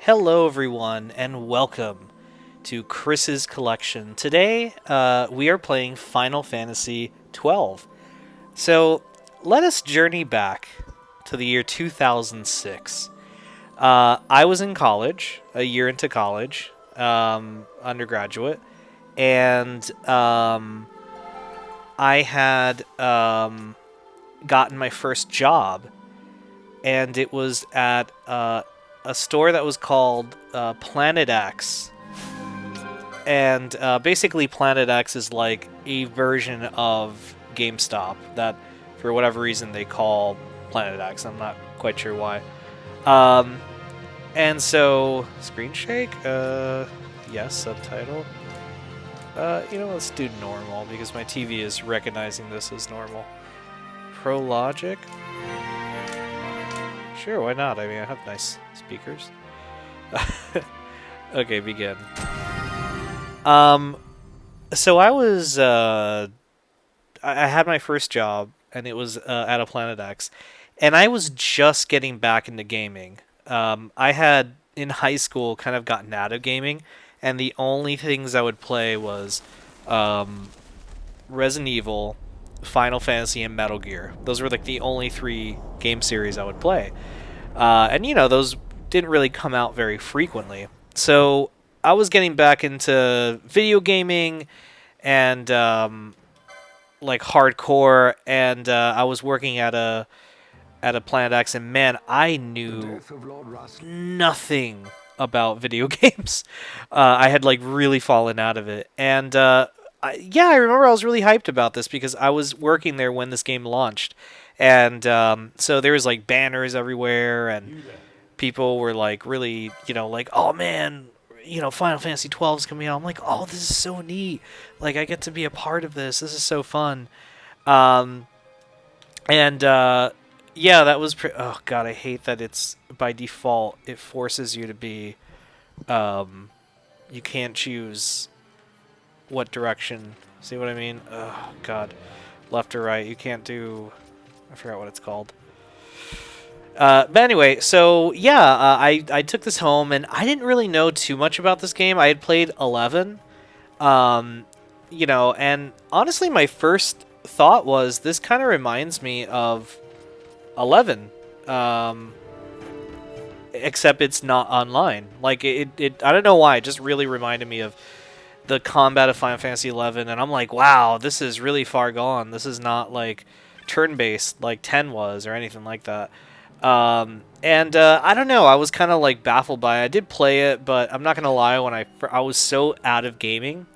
Hello, everyone, and welcome to Chris's collection. Today, we are playing Final Fantasy XII. So, let us journey back to the year 2006. I was in college, a year into college, undergraduate, and I had gotten my first job, and it was at a store that was called Planet X. And basically, Planet X is like a version of GameStop that, for whatever reason, they call Planet X. I'm not quite sure why. And so, screen shake? Yes, subtitle. Let's do normal because my TV is recognizing this as normal. Pro Logic? Sure, why not? I mean, I have nice speakers. Okay, begin. So I was, I had my first job, and it was at a Planet X, and I was just getting back into gaming. I had, in high school, kind of gotten out of gaming, and the only things I would play was Resident Evil, Final Fantasy, and Metal Gear. Those were like the only three game series I would play. And those didn't really come out very frequently. So I was getting back into video gaming and like hardcore, and I was working at a Planet X, and man, I knew nothing about video games. I had like really fallen out of it, and I remember I was really hyped about this because I was working there when this game launched, and so there was like banners everywhere, and people were like really, like, oh man, Final Fantasy 12 is coming out. I'm like, oh, this is so neat. Like, I get to be a part of this. This is so fun. That was oh god, I hate that it's by default it forces you to be you can't choose what direction. See what I mean? Oh god. Left or right. You can't do, I forgot what it's called. But anyway, so yeah, I took this home, and I didn't really know too much about this game. I had played 11, and honestly, my first thought was this kind of reminds me of 11, except it's not online. Like it I don't know why. It just really reminded me of the combat of Final Fantasy 11, and I'm like, wow, this is really far gone. This is not like turn-based like 10 was or anything like that. I don't know, I was kind of like baffled by it. I did play it, but I'm not gonna lie, when I was so out of gaming,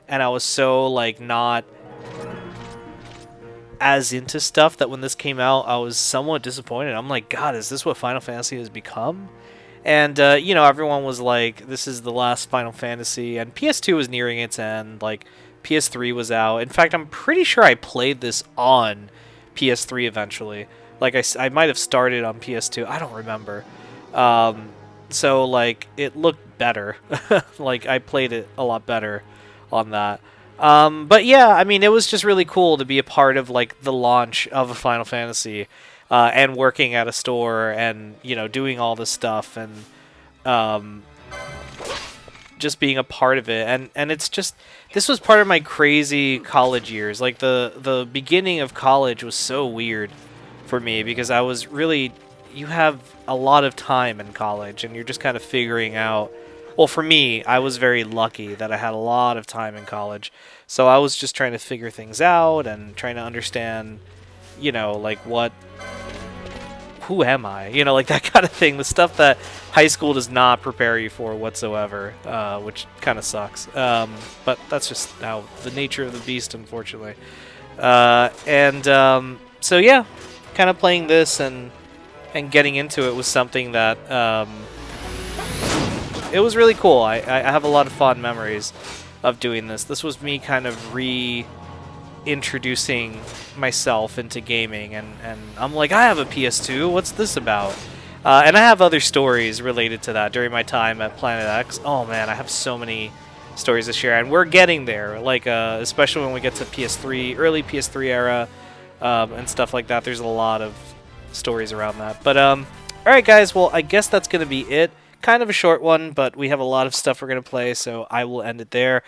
and I was so like not as into stuff, that when this came out, I was somewhat disappointed. I'm like, god, is this what Final Fantasy has become? And everyone was like, this is the last Final Fantasy, and PS2 was nearing its end, like PS3 was out. In fact, I'm pretty sure I played this on PS3 eventually. Like, I might have started on PS2. I don't remember. So, like, it looked better. Like, I played it a lot better on that. But, yeah, I mean, it was just really cool to be a part of, like, the launch of a Final Fantasy, and working at a store and, doing all this stuff and just being a part of it. And it's just, this was part of my crazy college years. Like, the beginning of college was so weird for me, because I was really, you have a lot of time in college, and you're just kind of figuring out, well, for me, I was very lucky that I had a lot of time in college, so I was just trying to figure things out and trying to understand, like who am I, like that kind of thing, the stuff that high school does not prepare you for whatsoever, which kind of sucks, but that's just how the nature of the beast, unfortunately. So yeah, kind of playing this and getting into it was something that it was really cool. I have a lot of fond memories of doing this. This was me kind of reintroducing myself into gaming, and I'm like, I have a PS2, what's this about? And I have other stories related to that during my time at Planet X. Oh man, I have so many stories to share, and we're getting there, like especially when we get to PS3, early PS3 era, and stuff like that. There's a lot of stories around that. But alright guys, well, I guess that's going to be it. kind of a short one, but we have a lot of stuff we're going to play, so I will end it there.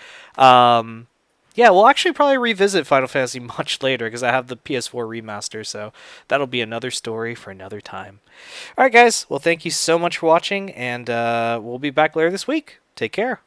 Yeah, we'll actually probably revisit Final Fantasy much later because I have the PS4 remaster, so that'll be another story for another time. All right, guys. Well, thank you so much for watching, and we'll be back later this week. Take care.